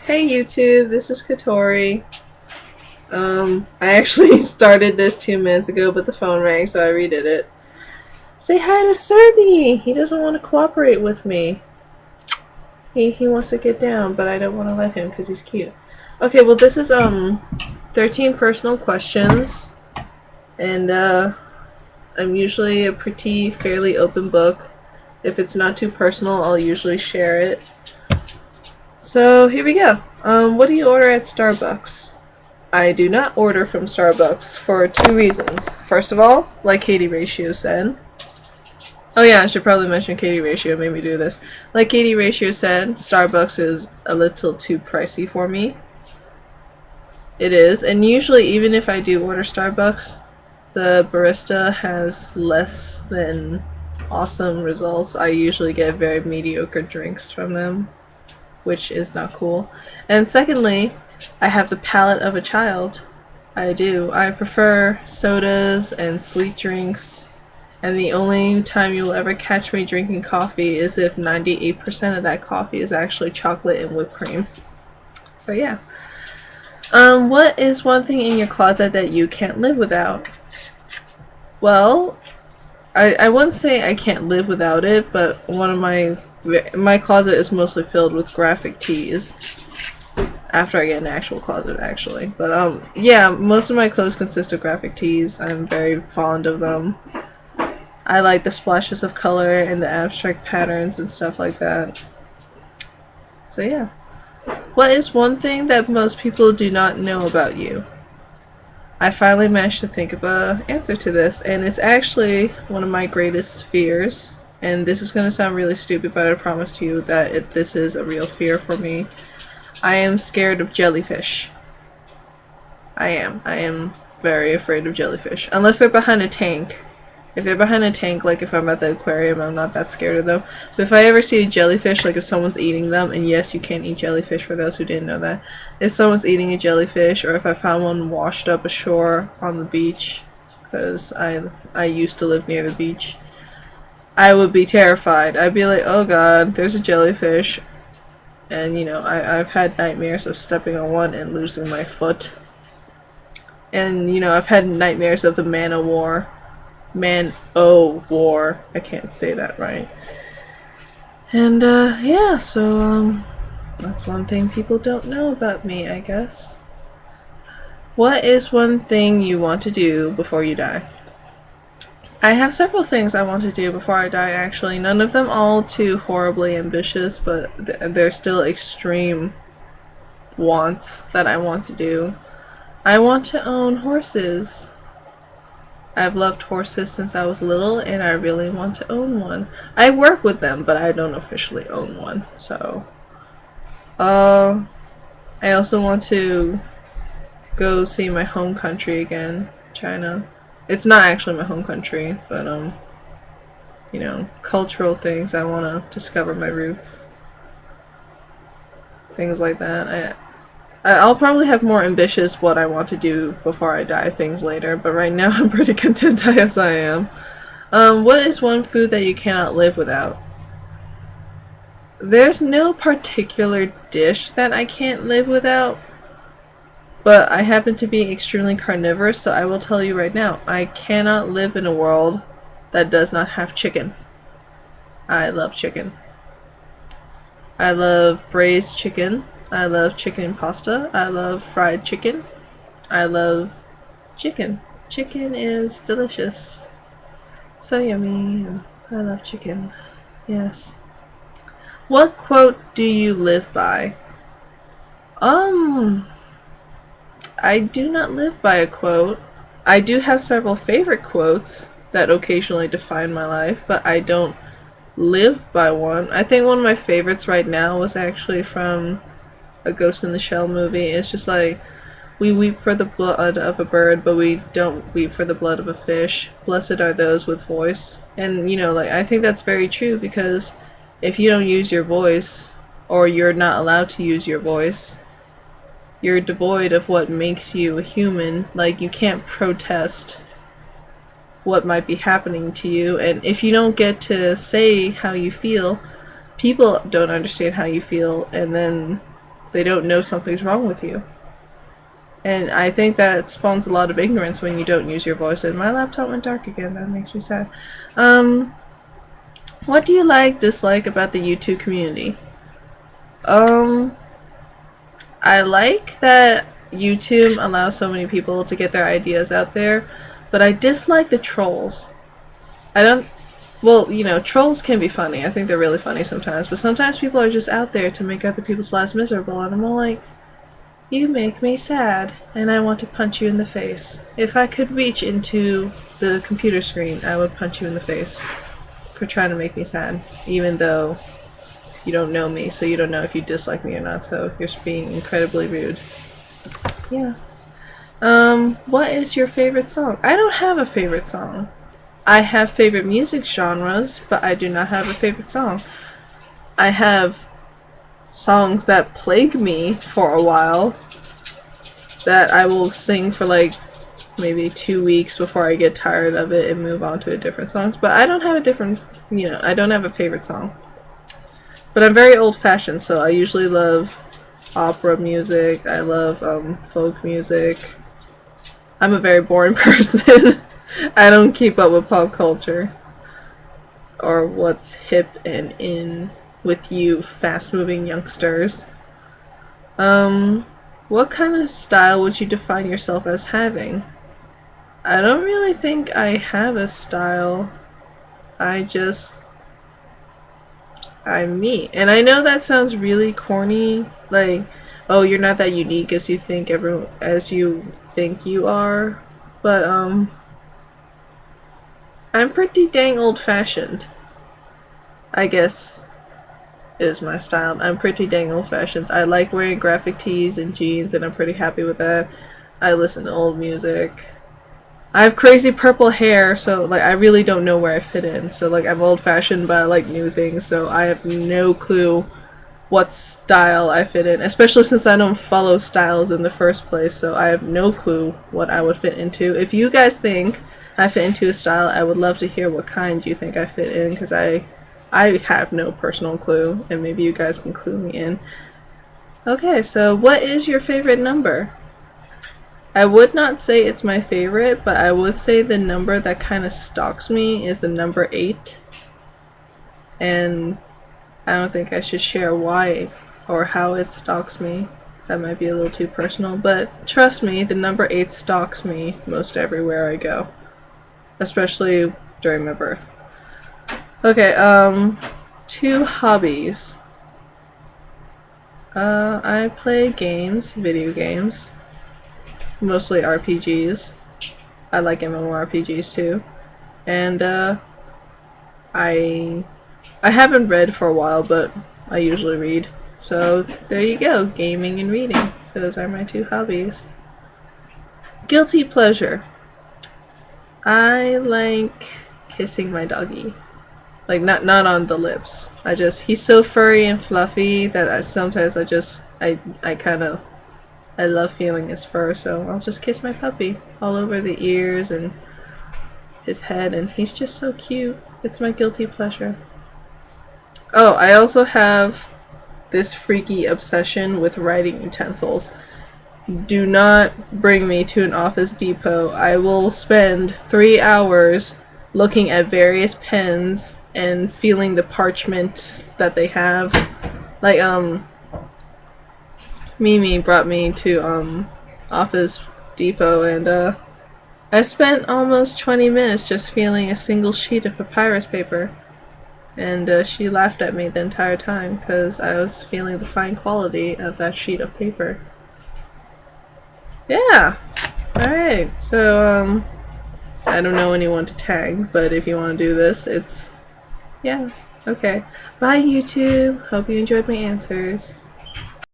Hey YouTube, this is Kotori. I actually started this 2 minutes ago, but the phone rang, so I redid it. Say hi to Serby! He doesn't want to cooperate with me. He wants to get down, but I don't want to let him because he's cute. Okay, well this is 13 personal questions, and I'm usually a pretty fairly open book. If it's not too personal, I'll usually share it. So here we go. What do you order at Starbucks? I do not order from Starbucks for two reasons. First of all, like Katie Ratio said. Oh yeah, I should probably mention Katie Ratio made me do this. Like Katie Ratio said, Starbucks is a little too pricey for me. It is, and usually even if I do order Starbucks, the barista has less than awesome results. I usually get very mediocre drinks from them, which is not cool. And secondly, I have the palate of a child. I do. I prefer sodas and sweet drinks, and the only time you'll ever catch me drinking coffee is if 98% of that coffee is actually chocolate and whipped cream. So yeah. What is one thing in your closet that you can't live without? Well, I wouldn't say I can't live without it, but one of my closet is mostly filled with graphic tees. After I get an actual closet, actually. But yeah, most of my clothes consist of graphic tees. I'm very fond of them. I like the splashes of color and the abstract patterns and stuff like that. So yeah. What is one thing that most people do not know about you? I finally managed to think of an answer to this, and it's actually one of my greatest fears. And this is going to sound really stupid, but I promise to you that this is a real fear for me. I am scared of jellyfish. I am. I am very afraid of jellyfish. Unless they're behind a tank. If they're behind a tank, like if I'm at the aquarium, I'm not that scared of them. But if I ever see a jellyfish, like if someone's eating them, and yes, you can eat jellyfish for those who didn't know that. If someone's eating a jellyfish, or if I found one washed up ashore on the beach, because I used to live near the beach, I would be terrified. I'd be like, oh god, there's a jellyfish. And, you know, I've had nightmares of stepping on one and losing my foot. And, you know, I've had nightmares of the Man-O-War. Man-O-War. I can't say that right. And, yeah, so, that's one thing people don't know about me, I guess. What is one thing you want to do before you die? I have several things I want to do before I die, actually. None of them all too horribly ambitious, but they're still extreme wants that I want to do. I want to own horses. I've loved horses since I was little, and I really want to own one. I work with them, but I don't officially own one, so... I also want to go see my home country again, China. It's not actually my home country, but, you know, cultural things. I want to discover my roots. Things like that. I'll probably have more ambitious what I want to do before I die things later, but right now I'm pretty content as I am. What is one food that you cannot live without? There's no particular dish that I can't live without. But I happen to be extremely carnivorous, so I will tell you right now, I cannot live in a world that does not have chicken. I love chicken. I love braised chicken. I love chicken and pasta. I love fried chicken. I love chicken. Chicken is delicious. So yummy. I love chicken. Yes. What quote do you live by? I do not live by a quote. I do have several favorite quotes that occasionally define my life, but I don't live by one. I think one of my favorites right now was actually from a Ghost in the Shell movie. It's just like, we weep for the blood of a bird, but we don't weep for the blood of a fish. Blessed are those with voice. And, you know, like, I think that's very true, because if you don't use your voice, or you're not allowed to use your voice, you're devoid of what makes you a human. Like, you can't protest what might be happening to you, and if you don't get to say how you feel, people don't understand how you feel, and then They don't know something's wrong with you. And I think that spawns a lot of ignorance when you don't use your voice. And my laptop went dark again. That makes me sad. What do you like, dislike about the YouTube community? I like that YouTube allows so many people to get their ideas out there, but I dislike the trolls. I don't... Well, you know, trolls can be funny. I think they're really funny sometimes, but sometimes people are just out there to make other people's lives miserable, and I'm all like, you make me sad, and I want to punch you in the face. If I could reach into the computer screen, I would punch you in the face for trying to make me sad, even though you don't know me, so you don't know if you dislike me or not, so you're being incredibly rude. Yeah. What is your favorite song? I don't have a favorite song. I have favorite music genres, but I do not have a favorite song. I have songs that plague me for a while that I will sing for like maybe 2 weeks before I get tired of it and move on to a different song. But I don't have a different, you know, I don't have a favorite song. But I'm very old-fashioned, so I usually love opera music. I love folk music. I'm a very boring person. I don't keep up with pop culture or what's hip and in with you fast-moving youngsters. What kind of style would you define yourself as having? I don't really think I have a style. I'm me. And I know that sounds really corny, like, oh, you're not that unique as you think you are, but I'm pretty dang old-fashioned, I guess is my style. I'm pretty dang old-fashioned. I like wearing graphic tees and jeans, and I'm pretty happy with that. I listen to old music. I have crazy purple hair, so like I really don't know where I fit in. So like I'm old-fashioned, but I like new things, so I have no clue what style I fit in, especially since I don't follow styles in the first place, so I have no clue what I would fit into. If you guys think I fit into a style, I would love to hear what kind you think I fit in, because I have no personal clue, and maybe you guys can clue me in. Okay, so what is your favorite number? I would not say it's my favorite, but I would say the number that kind of stalks me is the number 8. And I don't think I should share why or how it stalks me. That might be a little too personal, but trust me, the number 8 stalks me most everywhere I go. Especially during my birth. Okay, 2 hobbies. I play games, video games. Mostly RPGs. I like MMORPGs too. And I haven't read for a while, but I usually read. So there you go, gaming and reading. Those are my 2 hobbies. Guilty pleasure. I like kissing my doggy. Like not on the lips. He's so furry and fluffy that I love feeling his fur, so I'll just kiss my puppy all over the ears and his head, and he's just so cute. It's my guilty pleasure. Oh, I also have this freaky obsession with writing utensils. Do not bring me to an Office Depot. I will spend 3 hours looking at various pens and feeling the parchment that they have. Like, Mimi brought me to Office Depot, and I spent almost 20 minutes just feeling a single sheet of papyrus paper, and she laughed at me the entire time because I was feeling the fine quality of that sheet of paper. Yeah! Alright, so I don't know anyone to tag, but if you want to do this, yeah, okay. Bye YouTube! Hope you enjoyed my answers.